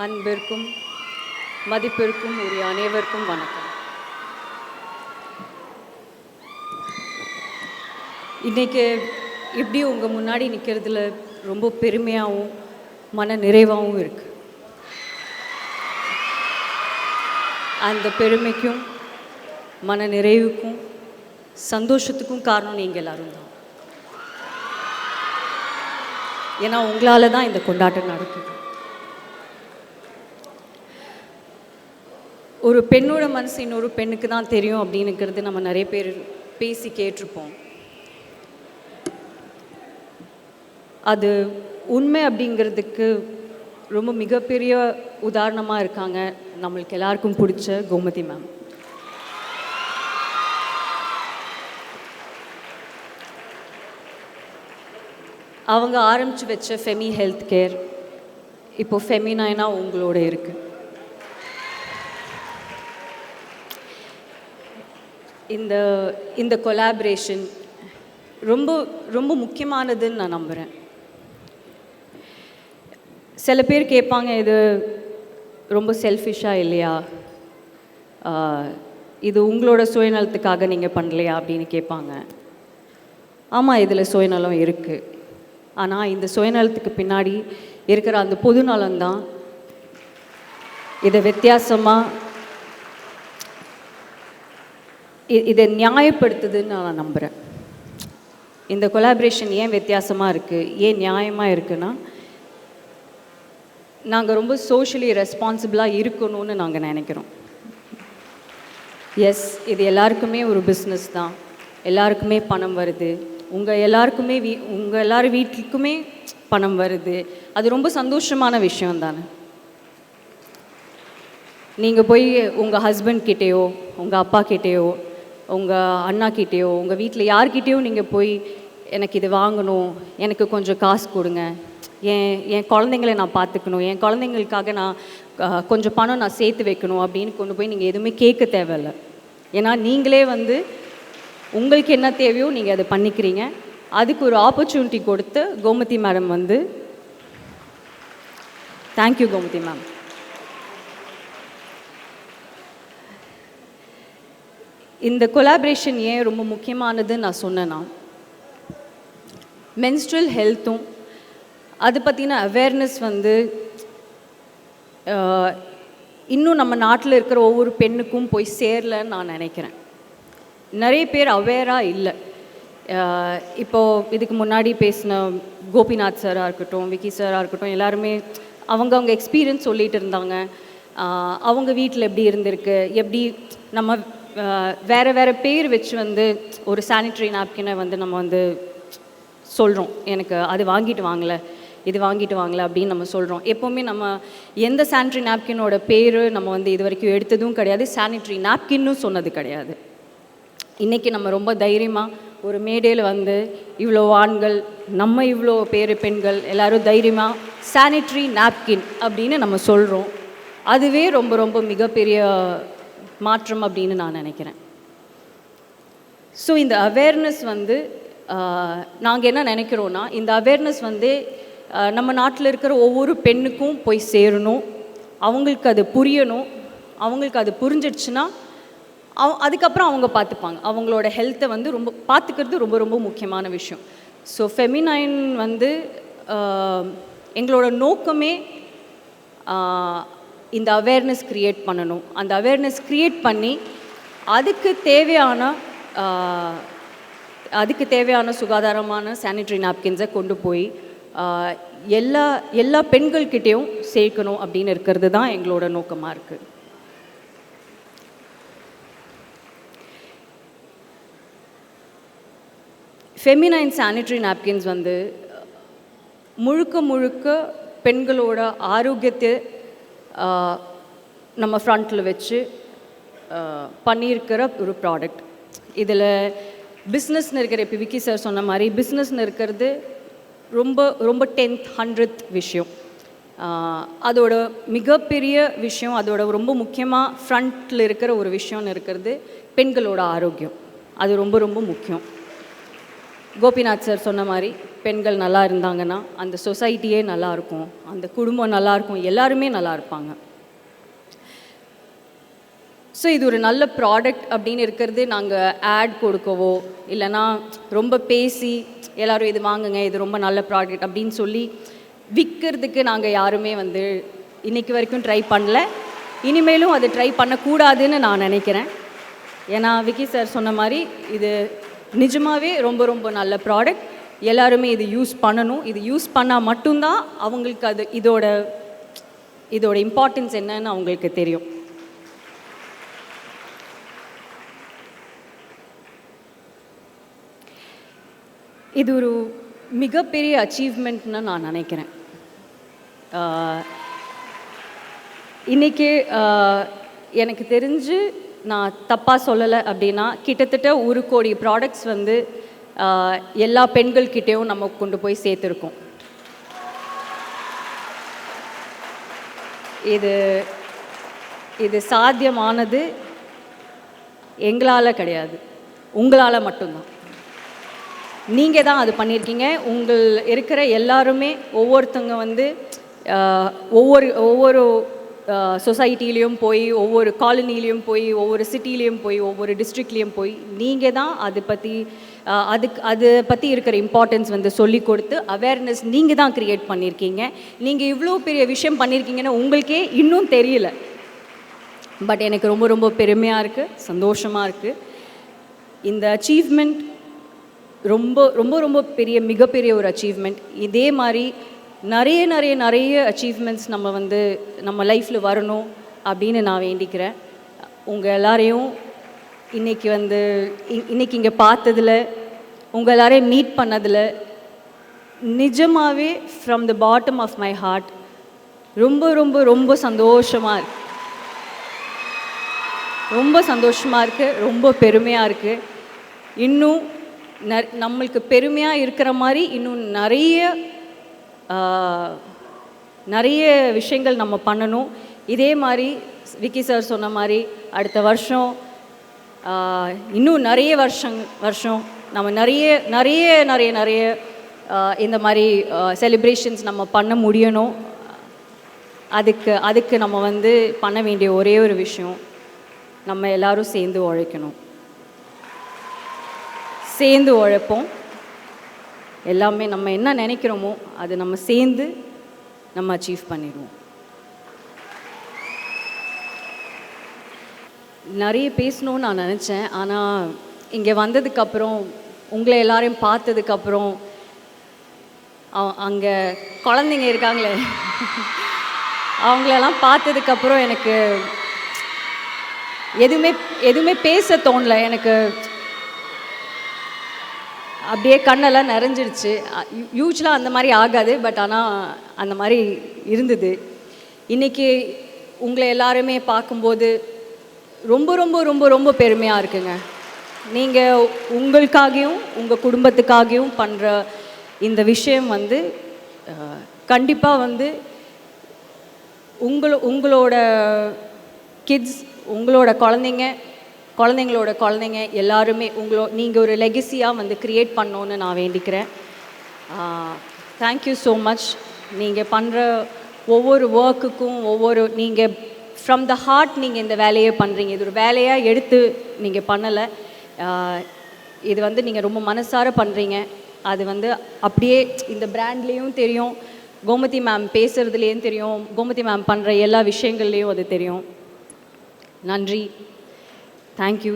அன்பிற்கும் மதிப்பிற்கும் உரிய அனைவருக்கும் வணக்கம். இன்றைக்கி இப்படி உங்கள் முன்னாடி நிற்கிறதுல ரொம்ப பெருமையாகவும் மன நிறைவாகவும் இருக்குது. அந்த பெருமைக்கும் மன நிறைவுக்கும் சந்தோஷத்துக்கும் காரணம் நீங்கள் எல்லாரும் தான். ஏன்னா உங்களால் தான் இந்த கொண்டாட்டம் நடக்குது. ஒரு பெண்ணோட மனசு இன்னொரு பெண்ணுக்கு தான் தெரியும் அப்படின்னுக்கிறது நம்ம நிறைய பேர் பேசி கேட்டிருப்போம். அது உண்மை அப்படிங்கிறதுக்கு ரொம்ப மிகப்பெரிய உதாரணமாக இருக்காங்க நம்மளுக்கு எல்லாருக்கும் பிடிச்ச கோமதி மேம். அவங்க ஆரம்பித்து வச்ச ஃபெமி ஹெல்த் கேர் இப்போ ஃபெமினைனாக உங்களோட இருக்குது. இந்த கொலாபரேஷன் ரொம்ப ரொம்ப முக்கியமானதுன்னு நான் நம்புகிறேன். சில பேர் கேட்பாங்க, இது ரொம்ப செல்ஃபிஷாக இல்லையா, இது உங்களோட சுயநலத்துக்காக நீங்கள் பண்ணலையா அப்படின்னு கேட்பாங்க. ஆமாம், இதில் சுயநலம் இருக்குது. ஆனால் இந்த சுயநலத்துக்கு பின்னாடி இருக்கிற அந்த பொதுநலம்தான் இதை வித்தியாசமாக இதை நியாயப்படுத்துதுன்னு நான் நம்புகிறேன். இந்த கொலாபரேஷன் ஏன் வித்தியாசமாக இருக்குது, ஏன் நியாயமாக இருக்குன்னா, நாங்கள் ரொம்ப சோஷியலி ரெஸ்பான்சிபிளாக இருக்கணும்னு நாங்கள் நினைக்கிறோம். எஸ், இது எல்லாருக்குமே ஒரு பிஸ்னஸ் தான், எல்லாருக்குமே பணம் வருது, உங்கள் எல்லார் வீட்டுக்குமே பணம் வருது. அது ரொம்ப சந்தோஷமான விஷயம் தானே. நீங்கள் போய் உங்கள் ஹஸ்பண்ட் கிட்டேயோ, உங்கள் அப்பா கிட்டேயோ, உங்கள் அண்ணா கிட்டேயோ, உங்கள் வீட்டில் யார்கிட்டேயோ நீங்கள் போய் எனக்கு இது வாங்கணும், எனக்கு கொஞ்சம் காசு கொடுங்க, என் குழந்தைங்கள நான் பார்த்துக்கணும், என் குழந்தைங்களுக்காக நான் கொஞ்சம் பணம் நான் சேர்த்து வைக்கணும் அப்படின்னு கொண்டு போய் நீங்கள் எதுவுமே கேட்க தேவையில்லை. ஏன்னா நீங்களே உங்களுக்கு என்ன தேவையோ நீங்கள் அதை பண்ணிக்கிறீங்க. அதுக்கு ஒரு ஆப்பர்ச்சுனிட்டி கொடுத்து Gomathi madam thank you Gomathi ma'am. இந்த கொலாபரேஷன் ஏன் ரொம்ப முக்கியமானதுன்னு நான் சொன்னேன்னா, மென்ஸ்ட்ரல் ஹெல்த்தும் அது பற்றின அவேர்னஸ் இன்னும் நம்ம நாட்டில் இருக்கிற ஒவ்வொரு பெண்ணுக்கும் போய் சேரலன்னு நான் நினைக்கிறேன். நிறைய பேர் அவேராக இல்லை. இப்போது இதுக்கு முன்னாடி பேசின கோபிநாத் சாராக இருக்கட்டும், விக்கி சாராக இருக்கட்டும், எல்லாருமே அவங்க எக்ஸ்பீரியன்ஸ் சொல்லிகிட்டு இருந்தாங்க. அவங்க வீட்டில் எப்படி இருந்திருக்கு, எப்படி நம்ம வேறு பேர் வச்சு ஒரு சானிட்ரி நாப்கினை நம்ம சொல்கிறோம், எனக்கு அது வாங்கிட்டு வாங்கலை, இது வாங்கிட்டு வாங்கலை அப்படின்னு நம்ம சொல்கிறோம். எப்போவுமே நம்ம எந்த சானிட்ரி நாப்கினோட பேர் நம்ம இது வரைக்கும் எடுத்ததும் கிடையாது, சானிட்ரி நாப்கின்னு சொன்னது கிடையாது. இன்றைக்கி நம்ம ரொம்ப தைரியமாக ஒரு மேடையில் இவ்வளோ ஆண்கள், நம்ம இவ்வளோ பேர் பெண்கள் எல்லோரும் தைரியமாக சானிட்ரி நாப்கின் அப்படின்னு நம்ம சொல்கிறோம். அதுவே ரொம்ப ரொம்ப மிகப்பெரிய மாற்றம் அப்படின்னு நான் நினைக்கிறேன். ஸோ இந்த அவேர்னஸ் நாங்கள் என்ன நினைக்கிறோன்னா, இந்த அவேர்னஸ் நம்ம நாட்டில் இருக்கிற ஒவ்வொரு பெண்ணுக்கும் போய் சேரணும், அவங்களுக்கு அது புரியணும். அவங்களுக்கு அது புரிஞ்சிடுச்சுன்னா அதுக்கப்புறம் அவங்க பார்த்துப்பாங்க. அவங்களோட ஹெல்த்தை ரொம்ப பார்த்துக்கிறது ரொம்ப ரொம்ப முக்கியமான விஷயம். ஸோ ஃபெமினைன் எங்களோட நோக்கமே இந்த அவேர்னஸ் க்ரியேட் பண்ணணும். அந்த அவேர்னஸ் க்ரியேட் பண்ணி அதுக்கு தேவையான சுகாதாரமான சானிட்ரி நாப்கின்ஸை கொண்டு போய் எல்லா பெண்கள்கிட்டையும் சேர்க்கணும் அப்படின்னு இருக்கிறது தான் எங்களோட நோக்கமாக இருக்குது. ஃபெமினைன் சானிட்ரி நாப்கின்ஸ் முழுக்க பெண்களோட ஆரோக்கியத்தை நம்ம ஃப்ரண்ட்டில் வச்சு பண்ணியிருக்கிற ஒரு ப்ராடக்ட். இதில் பிஸ்னஸ்னு இருக்கிற, இப்போ விக்கி சார் சொன்ன மாதிரி பிஸ்னஸ்னு இருக்கிறது ரொம்ப ரொம்ப 10th 100th விஷயம். அதோட மிகப்பெரிய விஷயம், அதோட ரொம்ப முக்கியமாக ஃப்ரண்ட்டில் இருக்கிற ஒரு விஷயம்னு இருக்கிறது பெண்களோட ஆரோக்கியம். அது ரொம்ப ரொம்ப முக்கியம். கோபிநாத் சார் சொன்ன மாதிரி பெண்கள் நல்லா இருந்தாங்கன்னா அந்த சொசைட்டியே நல்லாயிருக்கும், அந்த குடும்பம் நல்லாயிருக்கும், எல்லாருமே நல்லா இருப்பாங்க. ஸோ இது ஒரு நல்ல ப்ராடக்ட் அப்படின்னு இருக்கிறது நாங்கள் ஆட் கொடுக்கவோ இல்லைனா ரொம்ப பேசி எல்லோரும் இது வாங்குங்க, இது ரொம்ப நல்ல ப்ராடக்ட் அப்படின்னு சொல்லி விற்கிறதுக்கு நாங்கள் யாருமே வந்து இன்றைக்கி வரைக்கும் ட்ரை பண்ணல. இனிமேலும் அது ட்ரை பண்ணக்கூடாதுன்னு நான் நினைக்கிறேன். ஏன்னா விக்கி சார் சொன்ன மாதிரி இது நிஜமாகவே ரொம்ப ரொம்ப நல்ல ப்ராடக்ட். எல்லாருமே இது யூஸ் பண்ணணும். இது யூஸ் பண்ணால் மட்டும்தான் அவங்களுக்கு அது இதோட இம்பார்ட்டன்ஸ் என்னன்னு அவங்களுக்கு தெரியும். இது ஒரு மிகப்பெரிய அச்சீவ்மெண்ட்னு நான் நினைக்கிறேன். இன்றைக்கி எனக்கு தெரிஞ்சு நான் தப்பாக சொல்லலை அப்படின்னா கிட்டத்தட்ட 1 கோடி ப்ராடக்ட்ஸ் வந்து எல்லா பெண்கள்கிட்டையும் நம்ம கொண்டு போய் சேர்த்துருக்கோம். இது சாத்தியமானது எங்களால் கிடையாது, உங்களால் மட்டும்தான். நீங்கள் தான் அது பண்ணியிருக்கீங்க. உங்கள் இருக்கிற எல்லாருமே ஒவ்வொருத்தங்க வந்து ஒவ்வொரு சொசைட்டிலையும் போய், ஒவ்வொரு காலனிலையும் போய், ஒவ்வொரு சிட்டிலையும் போய், ஒவ்வொரு டிஸ்ட்ரிக்ட்லேயும் போய் நீங்கள் தான் அதை பற்றி இருக்கிற இம்பார்ட்டன்ஸ் வந்து சொல்லி கொடுத்து அவேர்னஸ் நீங்கள் தான் க்ரியேட் பண்ணியிருக்கீங்க. நீங்கள் இவ்வளோ பெரிய விஷயம் பண்ணியிருக்கீங்கன்னு உங்களுக்கே இன்னும் தெரியல. பட் எனக்கு ரொம்ப ரொம்ப பெருமையாக இருக்குது, சந்தோஷமாக இருக்குது. இந்த அச்சீவ்மெண்ட் ரொம்ப ரொம்ப ரொம்ப மிகப்பெரிய ஒரு அச்சீவ்மெண்ட். இதே மாதிரி நிறைய அச்சீவ்மெண்ட்ஸ் நம்ம லைஃப்பில் வரணும் அப்படின்னு நான் வேண்டிக்கிறேன். உங்கள் எல்லாரையும் இன்றைக்கி இங்கே பார்த்ததில், உங்கள் எல்லாரையும் மீட் பண்ணதில் நிஜமாகவே from the bottom of my heart ரொம்ப ரொம்ப ரொம்ப சந்தோஷமாக இருக்குது. ரொம்ப சந்தோஷமாக இருக்குது, ரொம்ப பெருமையாக இருக்குது. இன்னும் நம்மளுக்கு பெருமையாக இருக்கிற மாதிரி இன்னும் நிறைய விஷயங்கள் நம்ம பண்ணணும். இதே மாதிரி விக்கி சார் சொன்ன மாதிரி அடுத்த வருஷம் இன்னும் நிறைய வருஷம் நம்ம நிறைய இந்த மாதிரி செலிப்ரேஷன்ஸ் நம்ம பண்ண முடியணும். அதுக்கு நம்ம வந்து பண்ண வேண்டிய ஒரே ஒரு விஷயம், நம்ம எல்லோரும் சேர்ந்து உழைக்கணும். சேர்ந்து உழைப்போம். எல்லாமே நம்ம என்ன நினைக்கிறோமோ அது நம்ம சேர்ந்து நம்ம அச்சீவ் பண்ணிடுவோம். நிறைய பேசணும்னு நான் நினச்சேன். ஆனால் இங்கே வந்ததுக்கப்புறம், உங்களை எல்லாரையும் பார்த்ததுக்கப்புறம், அங்கே குழந்தைங்க இருக்காங்களே அவங்களெல்லாம் பார்த்ததுக்கப்புறம் எனக்கு எதுவுமே பேச தோணலை. எனக்கு அப்படியே கண்ணெல்லாம் நிறைஞ்சிருச்சு. யூஸ்வலாக அந்த மாதிரி ஆகாது, பட் ஆனால் அந்த மாதிரி இருந்தது. இன்றைக்கி உங்களை எல்லாருமே பார்க்கும்போது ரொம்ப ரொம்ப ரொம்ப ரொம்ப பெருமையாக இருக்குங்க. நீங்கள் உங்களுக்காகவும் உங்கள் குடும்பத்துக்காகவும் பண்ணுற இந்த விஷயம் வந்து கண்டிப்பாக வந்து உங்களோட கிட்ஸ், உங்களோட குழந்தைங்களோட குழந்தைங்க எல்லாருமே நீங்கள் ஒரு லெகசியாக வந்து க்ரியேட் பண்ணோன்னு நான் வேண்டிக்கிறேன். Thank you so much. நீங்கள் பண்ணுற ஒவ்வொரு ஒர்க்குக்கும் நீங்கள் ஃப்ரம் த ஹார்ட் நீங்கள் இந்த வேலையை பண்ணுறீங்க. இது ஒரு வேலையாக எடுத்து நீங்கள் பண்ணலை. இது வந்து நீங்கள் ரொம்ப மனசார பண்ணுறீங்க. அது வந்து அப்படியே இந்த பிராண்ட்லேயும் தெரியும், கோமதி மேம் பேசுகிறதுலேயும் தெரியும், கோமதி மேம் பண்ணுற எல்லா விஷயங்கள்லேயும் அது தெரியும். நன்றி. Thank you.